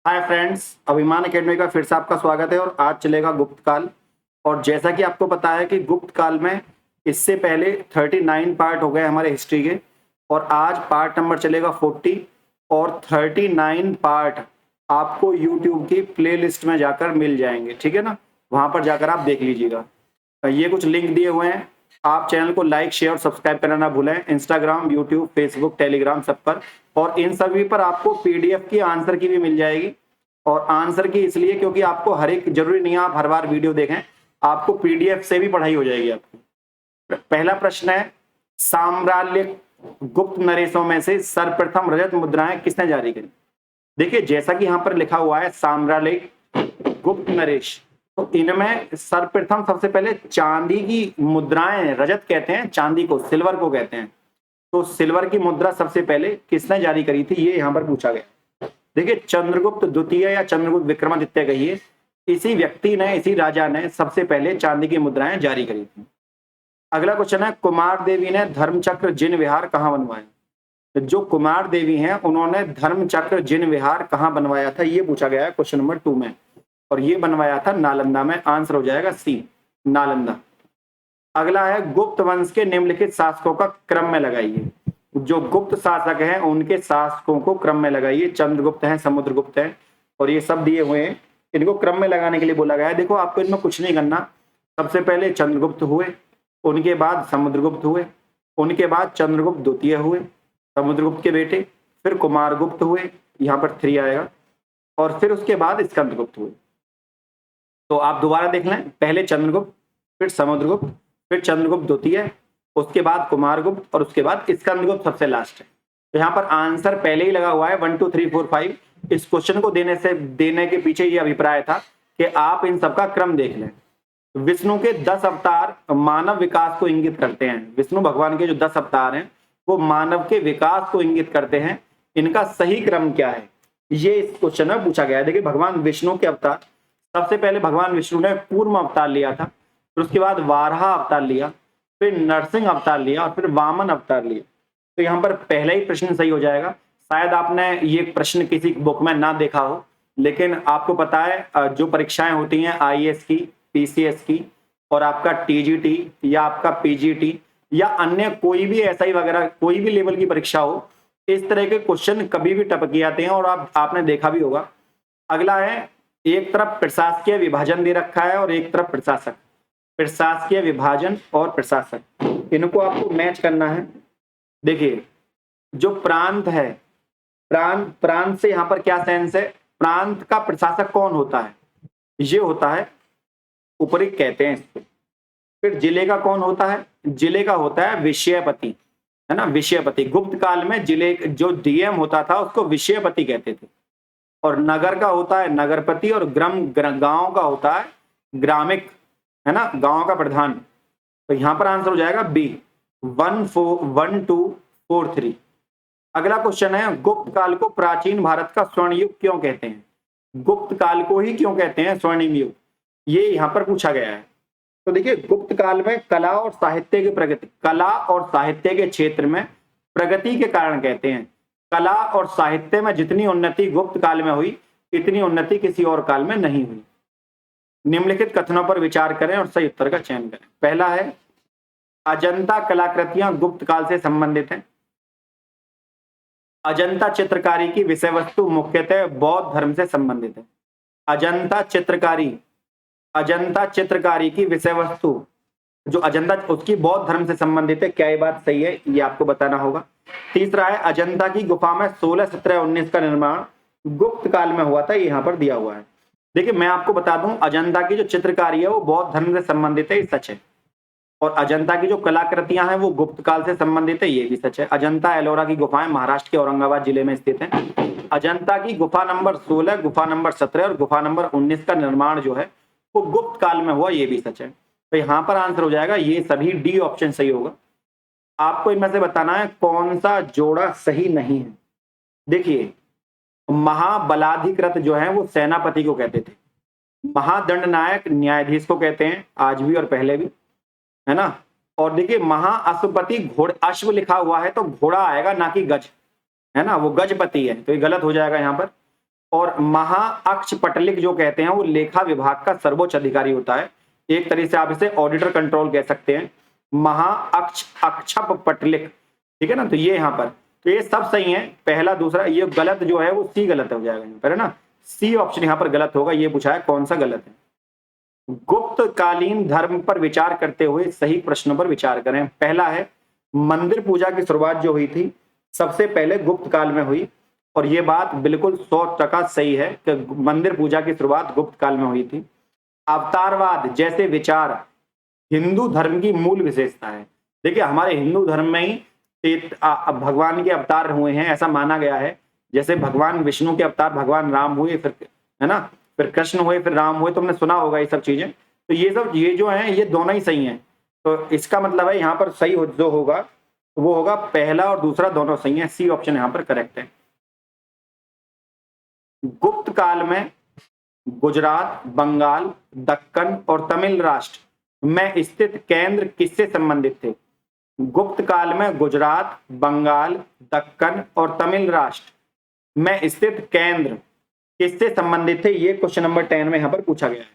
Hi friends, अभिमान academy का फिर से आपका स्वागत है। और आज चलेगा गुप्त काल। और जैसा कि आपको पता है कि गुप्त काल में इससे पहले 39 पार्ट हो गए हमारे हिस्ट्री के, और आज पार्ट नंबर चलेगा 40। और 39 पार्ट आपको यूट्यूब की प्लेलिस्ट में जाकर मिल जाएंगे, ठीक है ना। वहां पर जाकर आप देख लीजिएगा। ये कुछ लिंक दिए हुए हैं, आप चैनल को लाइक शेयर और सब्सक्राइब करना ना भूलें। इंस्टाग्राम, यूट्यूब, फेसबुक, टेलीग्राम सब पर। और इन सभी पर आपको पीडीएफ की आंसर की भी मिल जाएगी। और आंसर की इसलिए क्योंकि आपको हर एक, जरूरी नहीं है आप हर बार वीडियो देखें, आपको पीडीएफ से भी पढ़ाई हो जाएगी आपकी। पहला प्रश्न है, साम्राज्य गुप्त नरेशों में से सर्वप्रथम रजत मुद्राएं किसने जारी करी। देखिए, जैसा कि यहाँ पर लिखा हुआ है साम्राज्य गुप्त नरेश, तो इनमें सर्वप्रथम सबसे पहले चांदी की मुद्राएं, रजत कहते हैं चांदी को, सिल्वर को कहते हैं, तो सिल्वर की मुद्रा सबसे पहले किसने जारी करी थी, ये यहाँ पर पूछा गया। देखिए, चंद्रगुप्त द्वितीय या चंद्रगुप्त विक्रमादित्य कहिए, इसी व्यक्ति ने, इसी राजा ने सबसे पहले चांदी की मुद्राएं जारी करी थी। अगला क्वेश्चन है, कुमार देवी ने धर्मचक्र जिन विहार कहाँ बनवाया। तो जो कुमार देवी हैं उन्होंने धर्मचक्र जिन विहार कहाँ बनवाया था, ये पूछा गया है क्वेश्चन नंबर 2 में। और ये बनवाया था नालंदा में। आंसर हो जाएगा सी, नालंदा। अगला है, गुप्त वंश के निम्नलिखित शासकों का क्रम में लगाइए। जो गुप्त शासक हैं उनके शासकों को क्रम में लगाइए। चंद्रगुप्त हैं, समुद्रगुप्त हैं, और ये सब दिए हुए हैं, इनको क्रम में लगाने के लिए बोला गया है। देखो, आपको इनमें कुछ नहीं करना। सबसे पहले चंद्रगुप्त हुए, उनके बाद समुद्रगुप्त हुए, उनके बाद चंद्रगुप्त द्वितीय हुए, समुद्रगुप्त के बेटे, फिर कुमारगुप्त हुए, यहाँ पर 3 आएगा, और फिर उसके बाद स्कंदगुप्त हुए। तो आप दोबारा देख लें, पहले चंद्रगुप्त, फिर समुद्रगुप्त, फिर चंद्रगुप्त द्वितीय, उसके बाद कुमारगुप्त, और उसके बाद स्कंदगुप्त सबसे लास्ट है। तो यहाँ पर आंसर पहले ही लगा हुआ है 1 2 3 4 5। इस क्वेश्चन को देने के पीछे ये अभिप्राय था कि आप इन सबका क्रम देख लें। विष्णु के 10 अवतार मानव विकास को इंगित करते हैं। विष्णु भगवान के जो 10 अवतार हैं वो मानव के विकास को इंगित करते हैं। इनका सही क्रम क्या है, ये इस क्वेश्चन में पूछा गया है। देखिए, भगवान विष्णु के अवतार, सबसे पहले भगवान विष्णु ने कूर्म अवतार लिया था, फिर उसके बाद वाराह अवतार लिया, फिर नरसिंह अवतार लिया, और फिर वामन अवतार लिया। तो यहाँ पर पहला ही प्रश्न सही हो जाएगा। शायद आपने ये प्रश्न किसी बुक में ना देखा हो, लेकिन आपको पता है जो परीक्षाएं होती हैं आईएएस की, पीसीएस की, और आपका टीजीटी या आपका पीजीटी या अन्य कोई भी एसआई वगैरह कोई भी लेवल की परीक्षा हो, इस तरह के क्वेश्चन कभी भी टपक आते हैं, और आपने देखा भी होगा। अगला है, एक तरफ प्रशासकीय विभाजन दे रखा है और एक तरफ प्रशासक। प्रशासकीय विभाजन और प्रशासक, इनको आपको मैच करना है। देखिए, जो प्रांत है, प्रांत से यहाँ पर क्या सेंस है, प्रांत का प्रशासक कौन होता है, ये होता है उपरिक कहते हैं इसको। फिर जिले का कौन होता है, जिले का होता है विषयपति, है ना, विषयपति। गुप्त काल में जिले जो डीएम होता था उसको विषयपति कहते थे। और नगर का होता है नगरपति, और गांव का होता है ग्रामिक, है ना, गांव का प्रधान। तो यहां पर आंसर हो जाएगा बी, 1 2 4 3। अगला क्वेश्चन है, गुप्त काल को प्राचीन भारत का स्वर्ण युग क्यों कहते हैं। गुप्त काल को ही क्यों कहते हैं स्वर्णिम युग, ये यहां पर पूछा गया है। तो देखिए, गुप्त काल में कला और साहित्य की प्रगति, कला और साहित्य के क्षेत्र में प्रगति के कारण कहते हैं। कला और साहित्य में जितनी उन्नति गुप्त काल में हुई, इतनी उन्नति किसी और काल में नहीं हुई। निम्नलिखित कथनों पर विचार करें और सही उत्तर का चयन करें। पहला है, अजंता कलाकृतियां गुप्त काल से संबंधित हैं। अजंता चित्रकारी की विषय वस्तु मुख्यतः बौद्ध धर्म से संबंधित है। अजंता चित्रकारी की विषय वस्तु जो अजंता, उसकी बौद्ध धर्म से संबंधित है। क्या ये बात सही है, ये आपको बताना होगा। तीसरा है, अजंता की गुफा में 16, 17, 19 का निर्माण गुप्त काल में हुआ था, ये यहाँ पर दिया हुआ है। देखिए, मैं आपको बता दूं, अजंता की जो चित्रकारी है वो बौद्ध धर्म से संबंधित है, ये सच है। और अजंता की जो कलाकृतियां हैं वो गुप्त काल से संबंधित है, ये भी सच है। अजंता एलोरा की गुफाएं महाराष्ट्र के औरंगाबाद जिले में स्थित हैं। अजंता की गुफा नंबर 16, गुफा नंबर 17 और गुफा नंबर 19 का निर्माण जो है वो गुप्त काल में हुआ, ये भी सच है। तो यहाँ पर आंसर हो जाएगा ये सभी, डी ऑप्शन सही होगा। आपको इनमें से बताना है कौन सा जोड़ा सही नहीं है। देखिए, महाबलाधिकृत जो है वो सेनापति को कहते थे, महादंड नायक न्यायाधीश को कहते हैं, आज भी और पहले भी, है ना। और देखिए, महाअश्वपति, घोड़े, अश्व लिखा हुआ है तो घोड़ा आएगा ना कि गज, है ना, वो गजपति है, तो ये गलत हो जाएगा यहाँ पर। और महाअक्षपटलिक जो कहते हैं वो लेखा विभाग का सर्वोच्च अधिकारी होता है। एक तरीके से आप इसे ऑडिटर कंट्रोल कह सकते हैं, महाअक्षपटलिक, ठीक है ना। तो ये यहाँ पर, तो ये सब सही है, पहला दूसरा। ये गलत जो है वो सी गलत हो जाएगा यहाँ पर, है ना। सी ऑप्शन यहाँ पर गलत होगा। ये पूछा है कौन सा गलत है। गुप्तकालीन धर्म पर विचार करते हुए सही प्रश्नों पर विचार करें। पहला है, मंदिर पूजा की शुरुआत जो हुई थी सबसे पहले गुप्त काल में हुई, और ये बात बिल्कुल 100% सही है कि मंदिर पूजा की शुरुआत गुप्त काल में हुई थी। अवतारवाद जैसे विचार हिंदू धर्म की मूल विशेषता है। देखिए हमारे हिंदू धर्म में ही भगवान के अवतार हुए हैं, ऐसा माना गया है। जैसे भगवान विष्णु के अवतार भगवान राम हुए, फिर है ना, फिर कृष्ण हुए, फिर राम हुए, तुमने सुना होगा ये सब चीजें। तो ये सब ये जो है ये दोनों ही सही हैं। तो इसका मतलब है यहाँ पर सही जो होगा वो होगा पहला और दूसरा दोनों सही है। सी ऑप्शन यहाँ पर करेक्ट है। गुप्त काल में गुजरात, बंगाल, दक्कन और तमिल राष्ट्र में स्थित केंद्र किससे संबंधित थे? गुप्त काल में गुजरात, बंगाल, दक्कन और तमिल राष्ट्र में स्थित केंद्र किससे संबंधित थे? ये क्वेश्चन नंबर 10 में यहाँ पर पूछा गया है।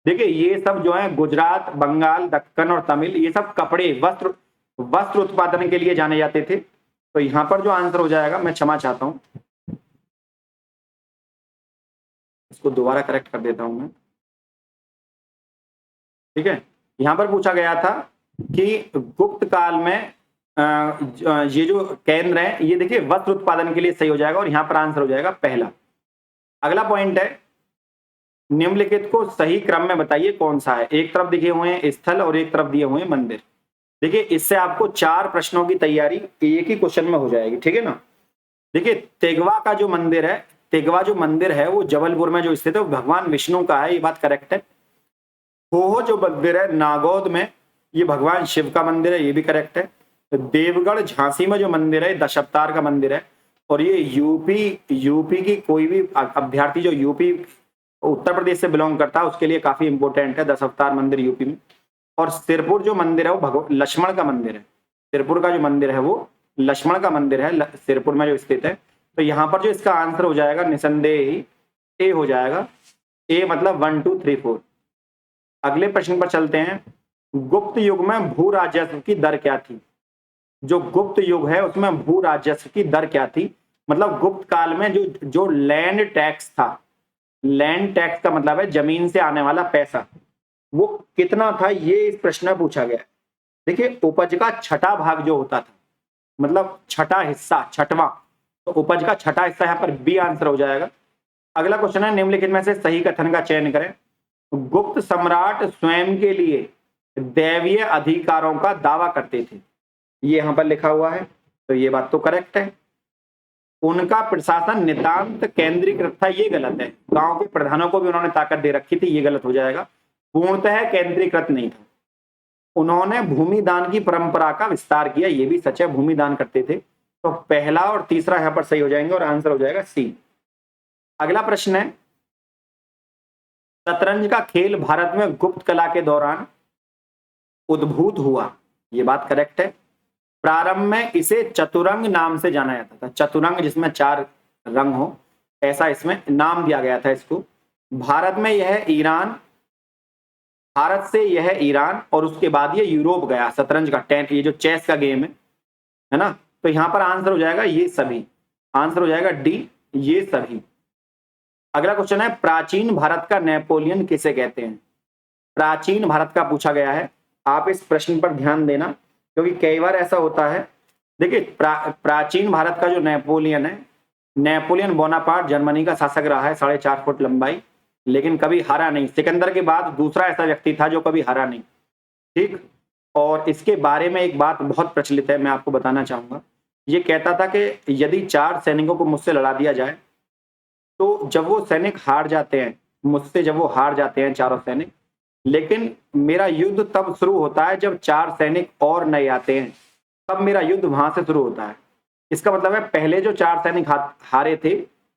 देखिए ये सब जो है गुजरात, बंगाल, दक्कन और तमिल, ये सब कपड़े वस्त्र उत्पादन के लिए जाने जाते थे। तो यहाँ पर जो आंसर हो जाएगा, मैं क्षमा चाहता हूं, इसको दोबारा करेक्ट कर देता हूं मैं, ठीक है। यहां पर पूछा गया था कि गुप्त काल में ये जो केंद्र है ये देखिए वस्त्र उत्पादन के लिए सही हो जाएगा, और यहां पर आंसर हो जाएगा पहला। अगला पॉइंट है, निम्नलिखित को सही क्रम में बताइए कौन सा है। एक तरफ दिखे हुए हैं स्थल और एक तरफ दिए हुए हैं मंदिर। देखिए इससे आपको 4 प्रश्नों की तैयारी एक ही क्वेश्चन में हो जाएगी, ठीक है ना। देखिए तेगवा का जो मंदिर है, तेगवा जो मंदिर है वो जबलपुर में जो स्थित है वो भगवान विष्णु का है, ये बात करेक्ट है। खोहो जो मंदिर है नागौद में, ये भगवान शिव का मंदिर है, ये भी करेक्ट है। देवगढ़ झांसी में जो मंदिर है दशावतार का मंदिर है, और ये यूपी की कोई भी अभ्यर्थी जो यूपी उत्तर प्रदेश से बिलोंग करता है उसके लिए काफी इंपोर्टेंट है दशावतार मंदिर यूपी में। और सिरपुर जो मंदिर है वो लक्ष्मण का मंदिर है। सिरपुर का जो मंदिर है वो लक्ष्मण का मंदिर है, सिरपुर में जो स्थित है। तो यहाँ पर जो इसका आंसर हो जाएगा निसंदेह ही ए हो जाएगा। ए मतलब 1 2 3 4। अगले प्रश्न पर चलते हैं। गुप्त युग में भू राजस्व की दर क्या थी? जो गुप्त युग है उसमें भू राजस्व की दर क्या थी? मतलब गुप्त काल में जो लैंड टैक्स था, लैंड टैक्स का मतलब है जमीन से आने वाला पैसा, वो कितना था, ये इस प्रश्न में पूछा गया। देखिए उपज का छठा भाग जो होता था, मतलब छठा हिस्सा, छठवां, तो उपज का छठा हिस्सा यहाँ पर बी आंसर हो जाएगा। अगला क्वेश्चन है, निम्नलिखित में से सही कथन का चयन करें। गुप्त सम्राट स्वयं के लिए दैवीय अधिकारों का दावा करते थे, ये यहां पर लिखा हुआ है, तो ये बात तो करेक्ट है। उनका प्रशासन नितांत केंद्रीकृत था, ये गलत है। गांव के प्रधानों को भी उन्होंने ताकत दे रखी थी, ये गलत हो जाएगा। पूर्णतः केंद्रीकृत नहीं था। उन्होंने भूमि दान की परंपरा का विस्तार किया, ये भी सच है, भूमि दान करते थे। तो पहला और तीसरा यहां पर सही हो जाएंगे और आंसर हो जाएगा सी। अगला प्रश्न है, शतरंज का खेल भारत में गुप्त कला के दौरान उद्भूत हुआ, ये बात करेक्ट है। प्रारंभ में इसे चतुरंग नाम से जाना जाता था, चतुरंग जिसमें 4 रंग हो, ऐसा इसमें नाम दिया गया था इसको। भारत से यह ईरान और उसके बाद ये यूरोप गया। शतरंज का 10, ये जो चेस का गेम है ना। तो यहां पर आंसर हो जाएगा ये सभी, आंसर हो जाएगा डी, ये सभी। अगला क्वेश्चन है, प्राचीन भारत का नेपोलियन किसे कहते हैं? प्राचीन भारत का पूछा गया है। आप इस प्रश्न पर ध्यान देना क्योंकि कई बार ऐसा होता है। देखिए प्राचीन भारत का जो नेपोलियन है, नेपोलियन बोनापार्ट जर्मनी का शासक रहा है, 4.5 फुट लंबाई, लेकिन कभी हारा नहीं। सिकंदर के बाद दूसरा ऐसा व्यक्ति था जो कभी हारा नहीं, ठीक। और इसके बारे में एक बात बहुत प्रचलित है, मैं आपको बताना चाहूंगा। ये कहता था कि यदि 4 सैनिकों को मुझसे लड़ा दिया जाए, तो जब वो सैनिक हार जाते हैं मुझसे, जब वो हार जाते हैं चारों सैनिक, लेकिन मेरा युद्ध तब शुरू होता है जब 4 सैनिक और नए आते हैं, तब मेरा युद्ध वहां से शुरू होता है। इसका मतलब है पहले जो 4 सैनिक हारे थे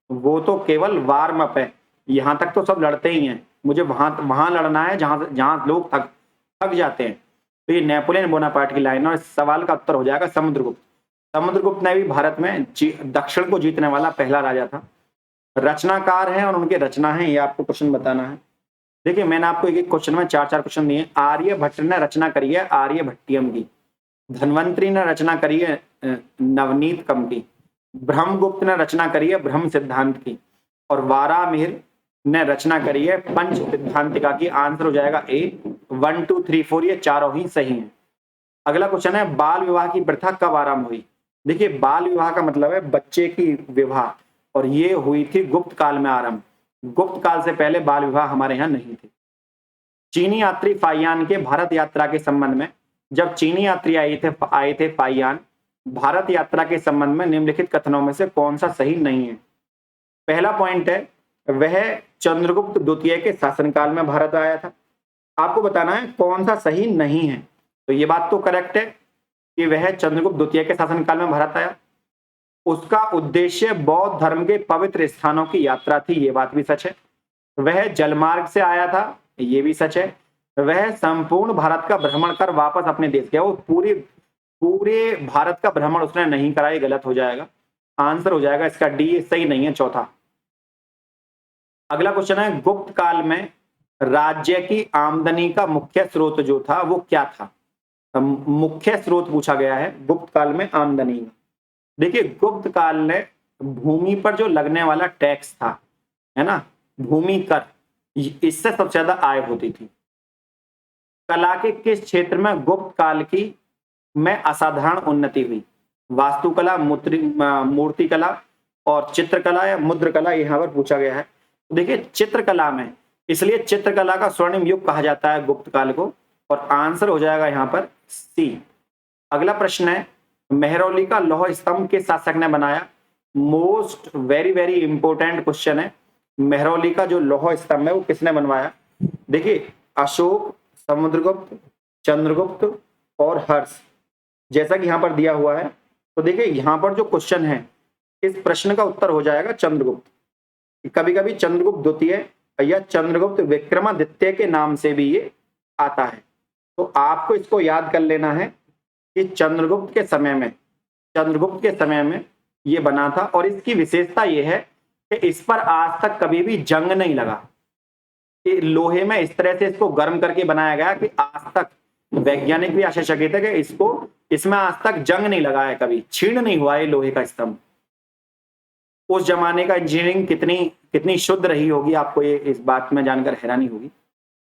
वो तो केवल वार्म अप है, यहां तक तो सब लड़ते ही हैं, मुझे वहां लड़ना है जहां लोग थक जाते हैं। तो ये नेपोलियन बोनापार्ट की लाइन है, और इस सवाल का उत्तर हो जाएगा समुद्रगुप्त। समुद्रगुप्त ने भी भारत में दक्षिण को जीतने वाला पहला राजा था। रचनाकार हैं और उनके रचना है, ये आपको क्वेश्चन बताना है। देखिए मैंने आपको एक एक क्वेश्चन में 4-4 क्वेश्चन दिए। आर्यभट्ट ने रचना करी है आर्यभट्टियम की, धन्वंतरी ने रचना करी है नवनीतकम की, ब्रह्मगुप्त ने रचना करी है ब्रह्म सिद्धांत की, और वारामिहिर ने रचना करी है पंच सिद्धांतिका की। आंसर हो जाएगा ए। 1 2 3 4 ये चारों ही सही हैं। अगला क्वेश्चन है बाल विवाह की प्रथा कब आरंभ हुई? देखिए बाल विवाह का मतलब है बच्चे की विवाह, और ये हुई थी गुप्त काल में आरंभ। गुप्त काल से पहले बाल विवाह हमारे यहाँ नहीं थे। चीनी यात्री फाइयान के भारत यात्रा के संबंध में, जब चीनी यात्री आए थे फाइयान, भारत यात्रा के संबंध में निम्नलिखित कथनों में से कौन सा सही नहीं है? पहला पॉइंट है वह चंद्रगुप्त द्वितीय के शासनकाल में भारत आया था। आपको बताना है कौन सा सही नहीं है। तो ये बात तो करेक्ट है कि वह चंद्रगुप्त द्वितीय के शासनकाल में भारत आया। उसका उद्देश्य बौद्ध धर्म के पवित्र स्थानों की यात्रा थी, ये बात भी सच है। वह जलमार्ग से आया था, ये भी सच है। वह संपूर्ण भारत का भ्रमण कर वापस अपने देश गया। वो पूरे भारत का भ्रमण उसने नहीं करा, ये गलत हो जाएगा। आंसर हो जाएगा इसका डी, ये सही नहीं है, चौथा। अगला क्वेश्चन है गुप्त काल में राज्य की आमदनी का मुख्य स्रोत जो था वो क्या था? मुख्य स्रोत पूछा गया है गुप्त काल में आमदनी का। देखिए गुप्त काल में भूमि पर जो लगने वाला टैक्स था, है ना, भूमि कर, इससे सबसे ज्यादा आय होती थी। कला के किस क्षेत्र में गुप्त काल की में असाधारण उन्नति हुई? वास्तुकला, मूर्तिकला और चित्रकला या मुद्रकला, यहाँ पर पूछा गया है। देखिए चित्रकला में, इसलिए चित्रकला का स्वर्णिम युग कहा जाता है गुप्त काल को, और आंसर हो जाएगा यहाँ पर सी। अगला प्रश्न है मेहरौली का लौह स्तंभ किस शासक ने बनाया? मोस्ट वेरी इंपॉर्टेंट क्वेश्चन है। मेहरौली का जो लौह स्तंभ है वो किसने बनवाया? देखिए अशोक, समुद्रगुप्त, चंद्रगुप्त और हर्ष, जैसा कि यहाँ पर दिया हुआ है। तो देखिए यहाँ पर जो क्वेश्चन है, इस प्रश्न का उत्तर हो जाएगा चंद्रगुप्त। कभी कभी चंद्रगुप्त द्वितीय या चंद्रगुप्त विक्रमादित्य के नाम से भी ये आता है। तो आपको इसको याद कर लेना है कि चंद्रगुप्त के समय में ये बना था, और इसकी विशेषता ये है कि इस पर आज तक कभी भी जंग नहीं लगा। लोहे में इस तरह से इसको गर्म करके बनाया गया कि आज तक वैज्ञानिक भी आश्चर्यचकित है कि इसमें आज तक जंग नहीं लगा है, कभी छीण नहीं हुआ है लोहे का स्तंभ। उस जमाने का इंजीनियरिंग कितनी शुद्ध रही होगी, आपको ये इस बात में जानकर हैरानी होगी।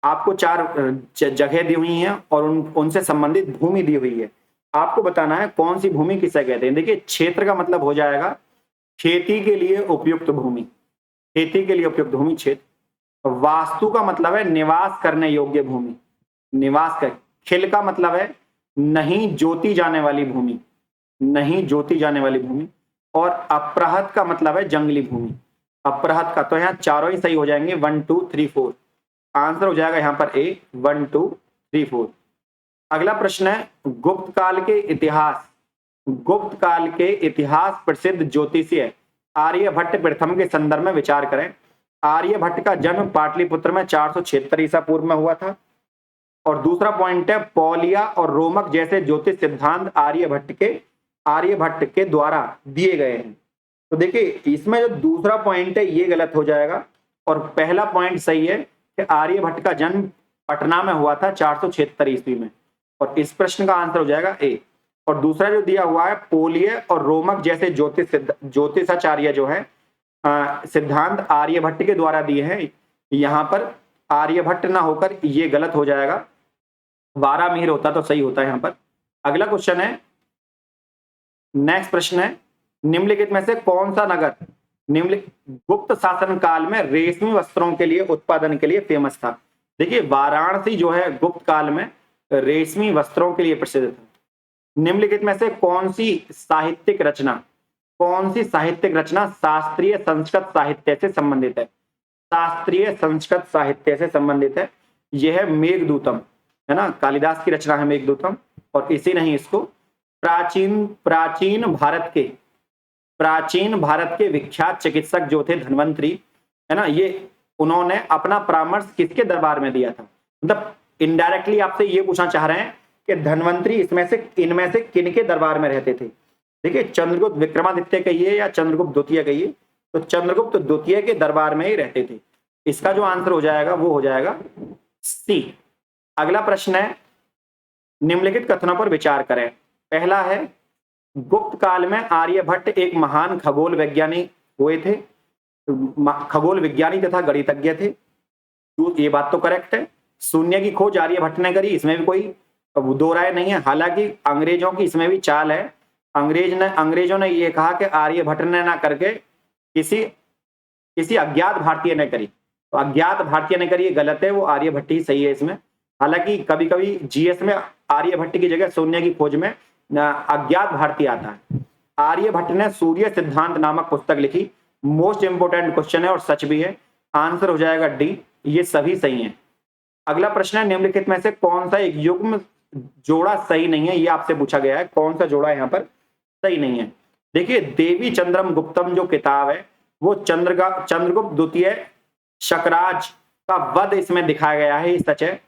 आपको 4 जगह दी हुई हैं और उनसे संबंधित भूमि दी हुई है। आपको बताना है कौन सी भूमि किसे कहते हैं। देखिए क्षेत्र का मतलब हो जाएगा खेती के लिए उपयुक्त भूमि, खेती के लिए उपयुक्त भूमि क्षेत्र। वास्तु का मतलब है निवास करने योग्य भूमि, निवास कर। खिल का मतलब है नहीं जोती जाने वाली भूमि, नहीं जोती जाने वाली भूमि। और अप्रहत का मतलब है जंगली भूमि, अप्रहत का। तो यहाँ चारों ही सही हो जाएंगे, 1 2 3 4। आंसर हो जाएगा यहाँ पर ए, 1 2 3 4। अगला प्रश्न है गुप्त काल के इतिहास प्रसिद्ध ज्योतिषीय आर्यभट्ट प्रथम के संदर्भ में विचार करें। आर्यभट्ट का जन्म पाटलिपुत्र में 476 ईसा पूर्व में हुआ था। और दूसरा पॉइंट है पौलिया और रोमक जैसे ज्योतिष सिद्धांत आर्यभट्ट के द्वारा दिए गए हैं। तो देखिए इसमें जो दूसरा पॉइंट है ये गलत हो जाएगा, और पहला पॉइंट सही है कि आर्यभट्ट का जन्म पटना में हुआ था 476 ईस्वी में, और इस प्रश्न का आंसर हो जाएगा ए। और दूसरा जो दिया हुआ है पोलिय और रोमक जैसे ज्योतिषाचार्य जो है सिद्धांत आर्यभट्ट के द्वारा दिए हैं, यहाँ पर आर्यभट्ट ना होकर ये गलत हो जाएगा, वारामिहिर होता तो सही होता है यहाँ पर। अगला क्वेश्चन है, नेक्स्ट प्रश्न है निम्नलिखित में से कौन सा नगर गुप्त शासन काल में रेशमी वस्त्रों के लिए उत्पादन के लिए फेमस था? देखिए वाराणसी जो है गुप्त काल में रेशमी वस्त्रों के लिए प्रसिद्ध था। निम्नलिखित में से कौन सी साहित्यिक रचना शास्त्रीय संस्कृत साहित्य से संबंधित है? शास्त्रीय संस्कृत साहित्य से संबंधित है, यह है मेघदूतम, है ना, कालिदास की रचना है मेघदूतम। और इसी नहीं इसको प्राचीन भारत के विख्यात चिकित्सक जो थे धन्वंतरी, है ना, ये उन्होंने अपना परामर्श किसके दरबार में दिया था? मतलब इनडायरेक्टली आपसे ये पूछना चाह रहे हैं कि धन्वंतरी इनमें से किन के दरबार में रहते थे? देखिए चंद्रगुप्त विक्रमादित्य कहिए या चंद्रगुप्त द्वितीय कहिए, तो चंद्रगुप्त द्वितीय के दरबार में ही रहते थे। इसका जो आंसर हो जाएगा वो हो जाएगा सी। अगला प्रश्न है, निम्नलिखित कथनों पर विचार करें। पहला है, गुप्त काल में आर्यभट्ट एक महान खगोल वैज्ञानिक हुए थे, खगोल विज्ञानी तथा गणितज्ञ थे। तो ये बात तो करेक्ट है। शून्य की खोज आर्यभट्ट ने करी, इसमें भी कोई दो राय नहीं है। हालांकि अंग्रेजों की इसमें भी चाल है। अंग्रेजों ने ये कहा कि आर्यभट्ट ने ना करके किसी अज्ञात भारतीय ने करी, तो अज्ञात भारतीय ने करी ये गलत है, वो आर्यभट्ट ही सही है इसमें। हालांकि कभी कभी जीएस में आर्यभट्ट की जगह शून्य की खोज में अज्ञात भारतीय आता है। आर्यभट्ट ने सूर्य सिद्धांत नामक पुस्तक लिखी। मोस्ट इंपोर्टेंट क्वेश्चन है और सच भी है। आंसर हो जाएगा डी, ये सभी सही है। अगला प्रश्न है, निम्नलिखित में से कौन सा एक युग्म जोड़ा सही नहीं है, ये आपसे पूछा गया है। कौन सा जोड़ा यहाँ पर सही नहीं है? देखिए, देवी चंद्रम गुप्तम जो किताब है वो चंद्रगुप्त द्वितीय शकराज का वध इसमें दिखाया गया है, ये सच है।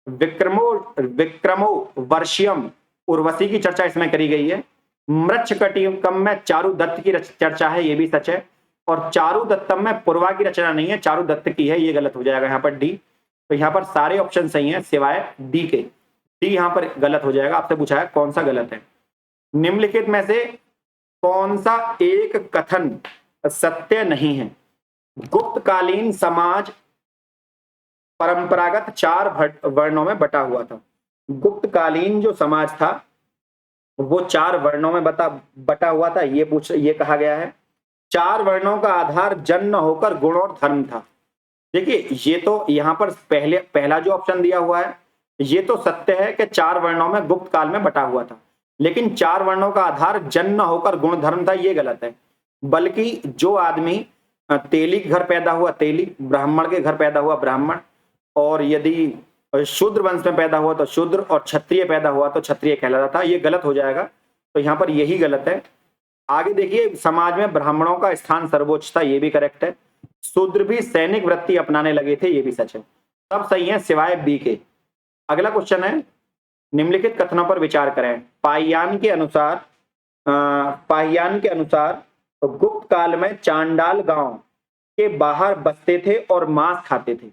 विक्रमो वर्षियम उर्वशी की चर्चा इसमें करी गई है। मृच्छकटिकम में चारुदत्त की चर्चा है, ये भी सच है। और चारुदत्तम में पूर्वा की रचना नहीं है, चारुदत्त की है, ये गलत हो जाएगा यहाँ पर डी। तो यहाँ पर सारे ऑप्शन सही हैं सिवाय डी के। डी यहाँ पर गलत हो जाएगा। आपसे पूछा है कौन सा गलत है। निम्नलिखित में से कौन सा एक कथन सत्य नहीं है? गुप्तकालीन समाज परंपरागत 4 वर्णों में बटा हुआ था। गुप्तकालीन जो समाज था वो 4 वर्णों में बटा हुआ था, ये कहा गया है। 4 वर्णों का आधार जन्म होकर गुण और धर्म था। देखिए, ये तो यहाँ पर पहला जो ऑप्शन दिया हुआ है ये तो सत्य है कि 4 वर्णों में गुप्त काल में बटा हुआ था, लेकिन 4 वर्णों का आधार जन्म होकर गुण धर्म था, ये गलत है। बल्कि जो आदमी तेली के घर पैदा हुआ तेली, ब्राह्मण के घर पैदा हुआ ब्राह्मण, और यदि शूद्र वंश में पैदा हुआ तो शूद्र, और क्षत्रिय पैदा हुआ तो क्षत्रिय कहलाता था, ये गलत हो जाएगा। तो यहाँ पर यही गलत है। आगे देखिए, समाज में ब्राह्मणों का स्थान सर्वोच्च था, ये भी करेक्ट है। शूद्र भी सैनिक वृत्ति अपनाने लगे थे, ये भी सच है। सब सही है सिवाय बी के। अगला क्वेश्चन है, निम्नलिखित कथनों पर विचार करें। पाहियान के अनुसार गुप्त काल में चांडाल गांव के बाहर बसते थे और मांस खाते थे।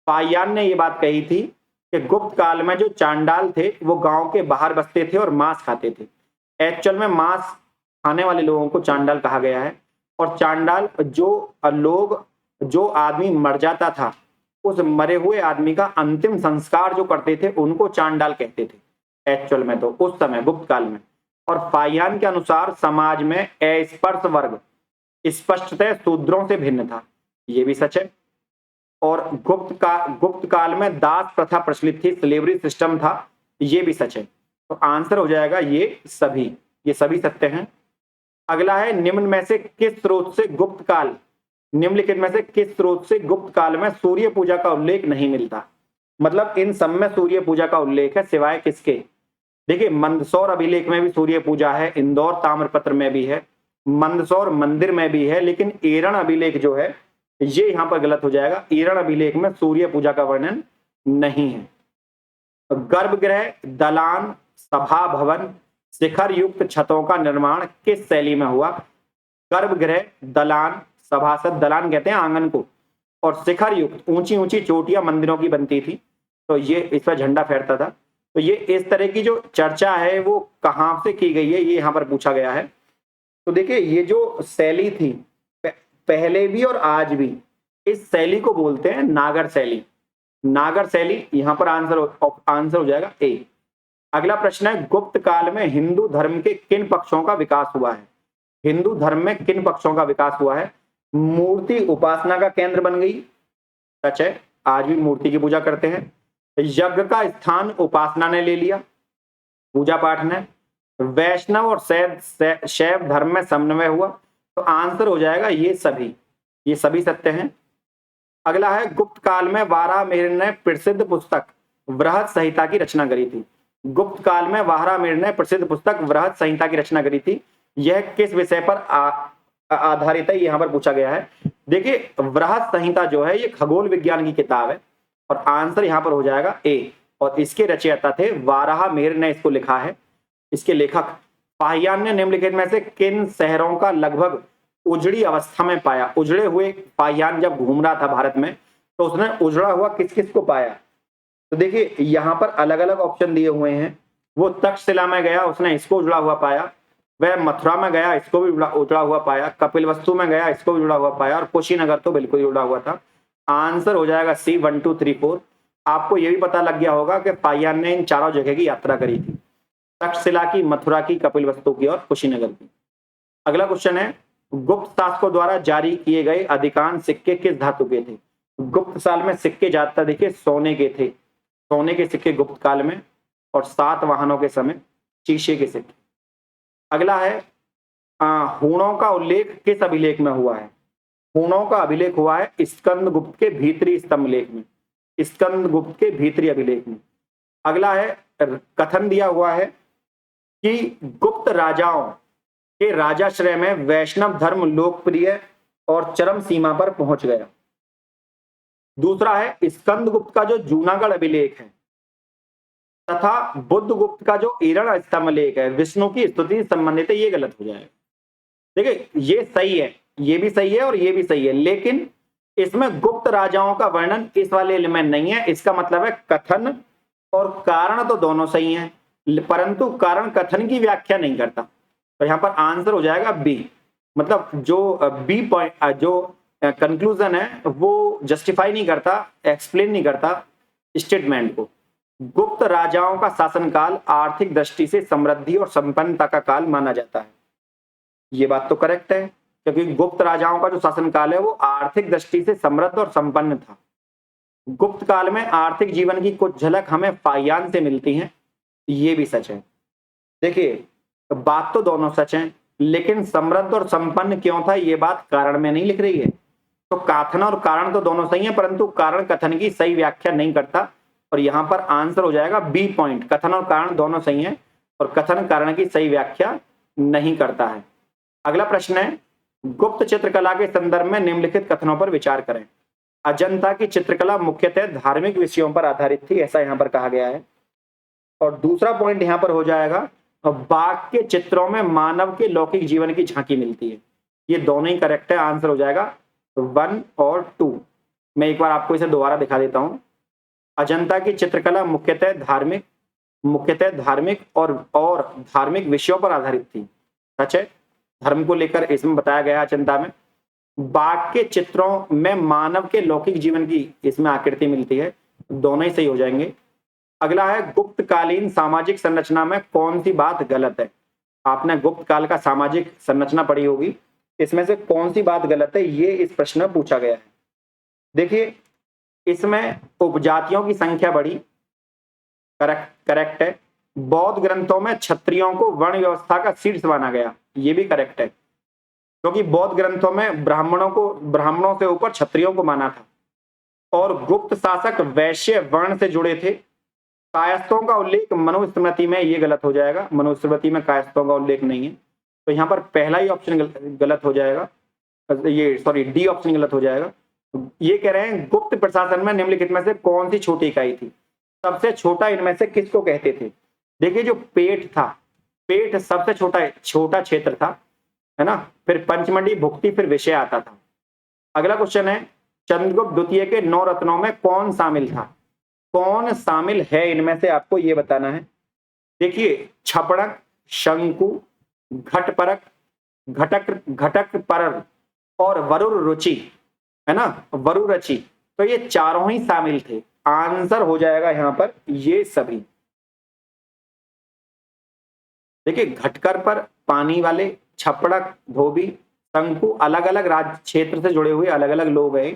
पाहियान ने ये बात कही थी कि गुप्त काल में जो चांडाल थे वो गांव के बाहर बसते थे और मांस खाते थे। एक्चुअल में मांस खाने वाले लोगों को चांडाल कहा गया है। और चांडाल जो आदमी मर जाता था, उस मरे हुए आदमी का अंतिम संस्कार जो करते थे उनको चांडाल कहते थे एक्चुअल में, तो उस समय गुप्त काल में। और पाहियान के अनुसार समाज में अस्पृश्य वर्ग स्पष्टतः शूद्रों से भिन्न था, ये भी सच है। और गुप्त काल में दास प्रथा प्रचलित थी, स्लेवरी सिस्टम था, ये भी सच है। तो आंसर हो जाएगा ये सभी सत्य हैं। अगला है, निम्नलिखित में से किस स्रोत से गुप्त काल में सूर्य पूजा का उल्लेख नहीं मिलता? मतलब इन सब में सूर्य पूजा का उल्लेख है सिवाय किसके? देखिए, मंदसौर अभिलेख में भी सूर्य पूजा है, इंदौर ताम्रपत्र में भी है, मंदसौर मंदिर में भी है, लेकिन एरण अभिलेख जो है ये यहाँ पर गलत हो जाएगा। एरण अभिलेख में सूर्य पूजा का वर्णन नहीं है। गर्भगृह, दलान, सभा भवन, शिखर युक्त छतों का निर्माण किस शैली में हुआ? गर्भगृह, दलान, सभासद, दलान कहते हैं आंगन को, और शिखर युक्त ऊंची ऊंची चोटियां मंदिरों की बनती थी, तो ये इस पर झंडा फहरता था। तो ये इस तरह की जो चर्चा है वो कहाँ से की गई है, ये यहाँ पर पूछा गया है। तो देखिए, ये जो शैली थी पहले भी और आज भी, इस शैली को बोलते हैं नागर शैली। नागर शैली, यहाँ पर आंसर हो जाएगा ए। अगला प्रश्न है, गुप्त काल में हिंदू धर्म के किन पक्षों का विकास हुआ है? हिंदू धर्म में किन पक्षों का विकास हुआ है? मूर्ति उपासना का केंद्र बन गई, सच है, आज भी मूर्ति की पूजा करते हैं। यज्ञ का स्थान उपासना ने ले लिया, पूजा पाठ ने। वैष्णव और शैव धर्म में समन्वय हुआ, तो आंसर हो जाएगा ये सभी सत्य हैं। अगला है, गुप्त काल में वाराहमिहिर ने प्रसिद्ध पुस्तक वृहद संहिता की रचना करी थी। गुप्त काल में वाराहमिहिर ने प्रसिद्ध पुस्तक वृहद संहिता की रचना करी थी। यह किस विषय पर आधारित है, यहाँ पर पूछा गया है। देखिए, वृहद संहिता जो है ये खगोल विज्ञान की किताब है, और आंसर यहाँ पर हो जाएगा ए। और इसके रचयिता थे वाराहमिहिर ने इसको लिखा है। इसके लेखक पाहियान ने निम्नलिखित में से किन शहरों का लगभग उजड़ी अवस्था में पाया। उजड़े हुए पाषाण जब घूम रहा था भारत में तो उसने उजड़ा हुआ किस किस को पाया? तो देखिए यहां पर अलग अलग ऑप्शन दिए हुए हैं। वो तक्षशिला में गया, उसने इसको उजड़ा हुआ पाया। वह मथुरा में गया, इसको भी उजड़ा हुआ पाया। कपिलवस्तु में गया, इसको भी उजड़ा हुआ पाया। और कुशीनगर तो बिल्कुल ही उजड़ा हुआ था। आंसर हो जाएगा सी 1 2 3 4। आपको यह भी पता लग गया होगा कि पाषाण ने इन चारों जगह की यात्रा करी थी, तक्षशिला की, मथुरा की, कपिलवस्तु की और कुशीनगर की। अगला क्वेश्चन है, गुप्त शासकों द्वारा जारी किए गए अधिकांश सिक्के किस धातु के थे? गुप्त साल में सिक्के ज्यादातर देखिए सोने के थे, सोने के सिक्के गुप्त काल में, और सातवाहनों के समय शीशे के सिक्के। अगला है, हूणों का उल्लेख किस अभिलेख में हुआ है? हूणों का अभिलेख हुआ है स्कंद गुप्त के भीतरी स्तंभ लेख में, स्कंद गुप्त के भीतरी अभिलेख में। अगला है, कथन दिया हुआ है कि गुप्त राजाओं के राजाश्रय में वैष्णव धर्म लोकप्रिय और चरम सीमा पर पहुंच गया। दूसरा है, स्कंद गुप्त का जो जूनागढ़ अभिलेख है तथा बुद्ध गुप्त का जो ईरण स्तंभ लेख है विष्णु की स्तुति से संबंधित है, ये गलत हो जाएगा। देखिए ये सही है, ये भी सही है और ये भी सही है, लेकिन इसमें गुप्त राजाओं का वर्णन इस वाले एलिमेंट नहीं है। इसका मतलब है कथन और कारण तो दोनों सही हैं, परंतु कारण कथन की व्याख्या नहीं करता। तो यहां पर आंसर हो जाएगा बी। मतलब जो बी पॉइंट, जो कंक्लूजन है वो जस्टिफाई नहीं करता, एक्सप्लेन नहीं करता स्टेटमेंट को। गुप्त राजाओं का शासनकाल आर्थिक दृष्टि से समृद्धि और संपन्नता का काल माना जाता है। ये बात तो करेक्ट है, क्योंकि गुप्त राजाओं का जो शासनकाल है वो आर्थिक दृष्टि से समृद्ध और संपन्न था। गुप्त काल में आर्थिक जीवन की कुछ झलक हमें पाषाण से मिलती है, ये भी सच है। देखिए बात तो दोनों सच है, लेकिन समृद्ध और संपन्न क्यों था ये बात कारण में नहीं लिख रही है। तो कथन और कारण तो दोनों सही है, परंतु कारण कथन की सही व्याख्या नहीं करता, और यहां पर आंसर हो जाएगा बी पॉइंट। कथन और कारण दोनों सही है और कथन कारण की सही व्याख्या नहीं करता है। अगला प्रश्न है, गुप्त चित्रकला के संदर्भ में निम्नलिखित कथनों पर विचार करें। अजंता की चित्रकला मुख्यतः धार्मिक विषयों पर आधारित थी, ऐसा यहां पर कहा गया है। और दूसरा पॉइंट यहां पर हो जाएगा, बाघ के चित्रों में मानव के लौकिक जीवन की झांकी मिलती है। ये दोनों ही करेक्ट है, आंसर हो जाएगा 1 और 2। मैं एक बार आपको इसे दोबारा दिखा देता हूं। अजंता की चित्रकला मुख्यतः धार्मिक और धार्मिक विषयों पर आधारित थी। सच है, धर्म को लेकर इसमें बताया गया अजंता में। बाघ के चित्रों में मानव के लौकिक जीवन की इसमें आकृति मिलती है, दोनों ही सही हो जाएंगे। अगला है, गुप्त कालीन सामाजिक संरचना में कौन सी बात गलत है? आपने गुप्त काल का सामाजिक संरचना पढ़ी होगी, इसमें से कौन सी बात गलत है ये इस प्रश्न में पूछा गया है। देखिए इसमें उपजातियों की संख्या बढ़ी, करेक्ट है। बौद्ध ग्रंथों में क्षत्रियों को वर्ण व्यवस्था का शीर्ष माना गया, ये भी करेक्ट है, क्योंकि बौद्ध ग्रंथों में ब्राह्मणों से ऊपर क्षत्रियों को माना था। और गुप्त शासक वैश्य वर्ण से जुड़े थे। कायस्थों का उल्लेख मनुस्मृति में, ये गलत हो जाएगा, मनुस्मृति में कायस्थों का उल्लेख नहीं है, तो यहाँ पर पहला ही ऑप्शन गलत हो जाएगा, डी ऑप्शन गलत हो जाएगा। ये कह रहे हैं गुप्त प्रशासन में निम्नलिखित में से कौन सी छोटी इकाई थी? सबसे छोटा इनमें से किसको कहते थे? देखिए जो पेट था, पेट सबसे छोटा क्षेत्र था, है ना। फिर पंचमढ़ी, भुक्ति, फिर विषय आता था। अगला क्वेश्चन है, चंद्रगुप्त द्वितीय के 9 रत्नों में कौन शामिल था? कौन शामिल है इनमें से आपको ये बताना है। देखिए छपड़क, शंकु, घटपरक, घटक परर और वरुर रुचि, है ना, वरुरचि, तो ये चारों ही शामिल थे। आंसर हो जाएगा यहां पर ये सभी। देखिए घटकर पर पानी वाले, छपड़क, धोबी, शंकु अलग अलग राज्य क्षेत्र से जुड़े हुए अलग अलग लोग हैं।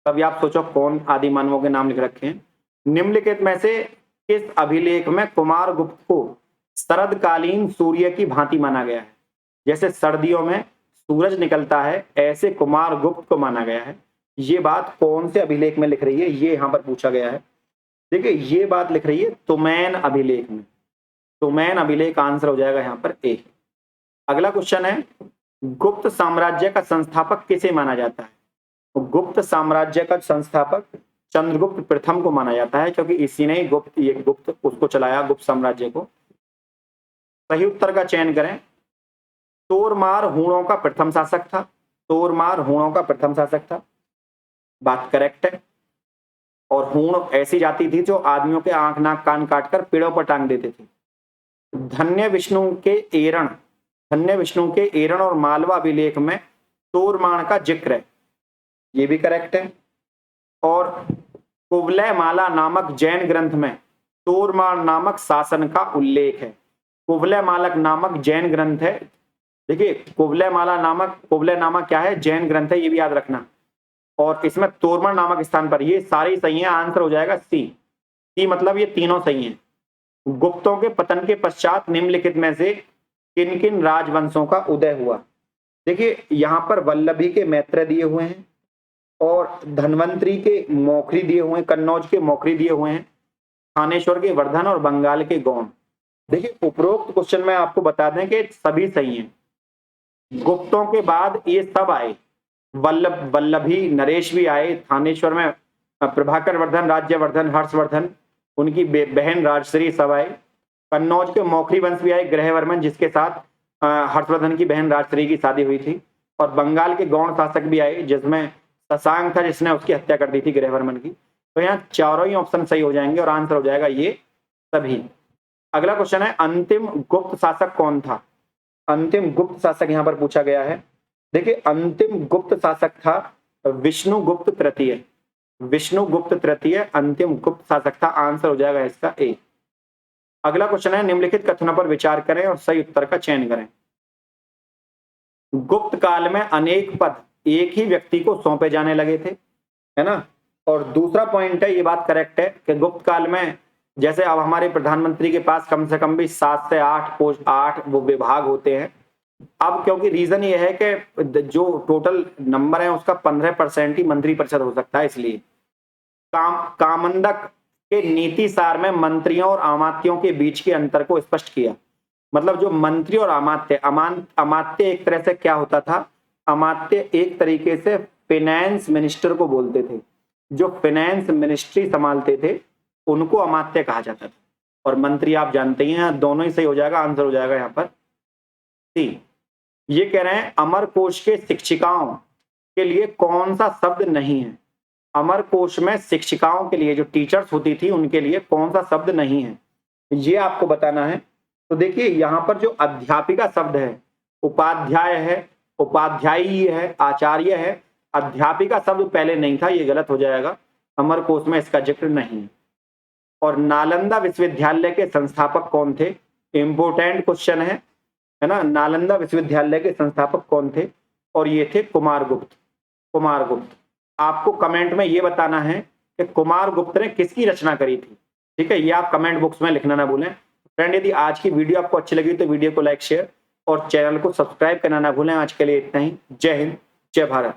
तभी आप सोचो कौन आदि मानवों के नाम लिख रखे हैं। निम्नलिखित में से किस अभिलेख में कुमार गुप्त को शरदकालीन सूर्य की भांति माना गया है? जैसे सर्दियों में सूरज निकलता है, ऐसे कुमार गुप्त को माना गया है। ये बात कौन से अभिलेख में लिख रही है, ये यहां पर पूछा गया है। देखिए ये बात लिख रही है तुमैन अभिलेख में। तुमैन अभिलेख आंसर हो जाएगा यहां पर ए। अगला क्वेश्चन है, गुप्त साम्राज्य का संस्थापक किसे माना जाता है? तो गुप्त साम्राज्य का संस्थापक चंद्रगुप्त प्रथम को माना जाता है, क्योंकि इसी ने गुप्त उसको चलाया, गुप्त साम्राज्य को। सही उत्तर का चयन करें। तोरमार हूणों का प्रथम शासक था, तोरमार हूणों का प्रथम शासक था, बात करेक्ट है। और हूण ऐसी जाति थी जो आदमियों के आंख नाक कान काटकर पेड़ों पर टांग देते थे। धन्य विष्णु के एरण और मालवा अभिलेख में तोरमाण का जिक्र है, ये भी करेक्ट है। और कुवलय माला नामक जैन ग्रंथ में तोरमाण नामक शासन का उल्लेख है। कुवलय मालक नामक जैन ग्रंथ है। देखिए कुवलय नामक क्या है, जैन ग्रंथ है, ये भी याद रखना। और इसमें तोरमाण नामक स्थान पर, ये सारी सही है, आंसर हो जाएगा सी मतलब ये तीनों सही हैं। गुप्तों के पतन के पश्चात निम्नलिखित में से किन किन राजवंशों का उदय हुआ। देखिए यहाँ पर वल्लभी के मैत्र दिए हुए हैं और धन्वंतरी के मौखरी दिए हुए हैं, कन्नौज के मौखरी दिए हुए हैं, थानेश्वर के वर्धन और बंगाल के गौण। देखिए उपरोक्त क्वेश्चन में आपको बता दें कि सभी सही हैं। गुप्तों के बाद ये सब आए, वल्लभी, नरेश भी आए, थानेश्वर में प्रभाकर वर्धन, राज्यवर्धन, हर्षवर्धन, उनकी बहन राजश्री सब आए। कन्नौज के मौखरी वंश भी आए, ग्रहवर्मन, जिसके साथ हर्षवर्धन की बहन राजश्री की शादी हुई थी। और बंगाल के गौण शासक भी आए, जिसमें शशांक था, जिसने उसकी हत्या कर दी थी ग्रहवर्मन की। तो यहाँ चारों ही ऑप्शन सही हो जाएंगे और आंसर हो जाएगा ये सभी। अगला क्वेश्चन है, अंतिम गुप्त शासक कौन था। अंतिम गुप्त शासक यहाँ पर पूछा गया है। देखिए अंतिम गुप्त शासक था विष्णुगुप्त तृतीय। विष्णुगुप्त तृतीय अंतिम गुप्त शासक था, आंसर हो जाएगा इसका ए। अगला क्वेश्चन है, निम्नलिखित कथनों पर विचार करें और सही उत्तर का चयन करें। गुप्त काल में अनेक पद एक ही व्यक्ति को सौंपे जाने लगे थे, है ना। और दूसरा पॉइंट है, ये बात करेक्ट है कि गुप्त काल में जैसे अब हमारे प्रधानमंत्री के पास कम से कम भी 7 से 8 वो विभाग होते हैं। अब क्योंकि रीजन ये है कि जो टोटल नंबर है उसका 15% ही मंत्री परिषद हो सकता है, इसलिए कामंडक के नीति सार में मंत्रियों और अमात्यों के बीच के अंतर को स्पष्ट किया। मतलब जो मंत्री और अमात्य एक तरह से क्या होता था, अमात्य एक तरीके से फाइनेंस मिनिस्टर को बोलते थे। जो फाइनेंस मिनिस्ट्री संभालते थे उनको अमात्य कहा जाता था। और मंत्री आप जानते हैं, दोनों ही सही हो जाएगा, आंसर हो जाएगा यहाँ पर सी। ये कह रहे हैं अमर कोश के शिक्षिकाओं के लिए कौन सा शब्द नहीं है। अमर कोश में शिक्षिकाओं के लिए, जो टीचर्स होती थी, उनके लिए कौन सा शब्द नहीं है, ये आपको बताना है। तो देखिए यहाँ पर जो अध्यापिका शब्द है, उपाध्याय है, उपाध्यायी है, आचार्य है, अध्यापिका शब्द पहले नहीं था, ये गलत हो जाएगा, अमर कोश में इसका जिक्र नहीं है। और नालंदा विश्वविद्यालय के संस्थापक कौन थे, इंपोर्टेंट क्वेश्चन है ना। नालंदा विश्वविद्यालय के संस्थापक कौन थे, और ये थे कुमारगुप्त। आपको कमेंट में ये बताना है कि कुमारगुप्त ने किसकी रचना करी थी, ठीक है, ये आप कमेंट बॉक्स में लिखना ना भूलें। फ्रेंड यदि आज की वीडियो आपको अच्छी लगी तो वीडियो को लाइक, शेयर और चैनल को सब्सक्राइब करना ना भूलें। आज के लिए इतना ही। जय हिंद, जय भारत।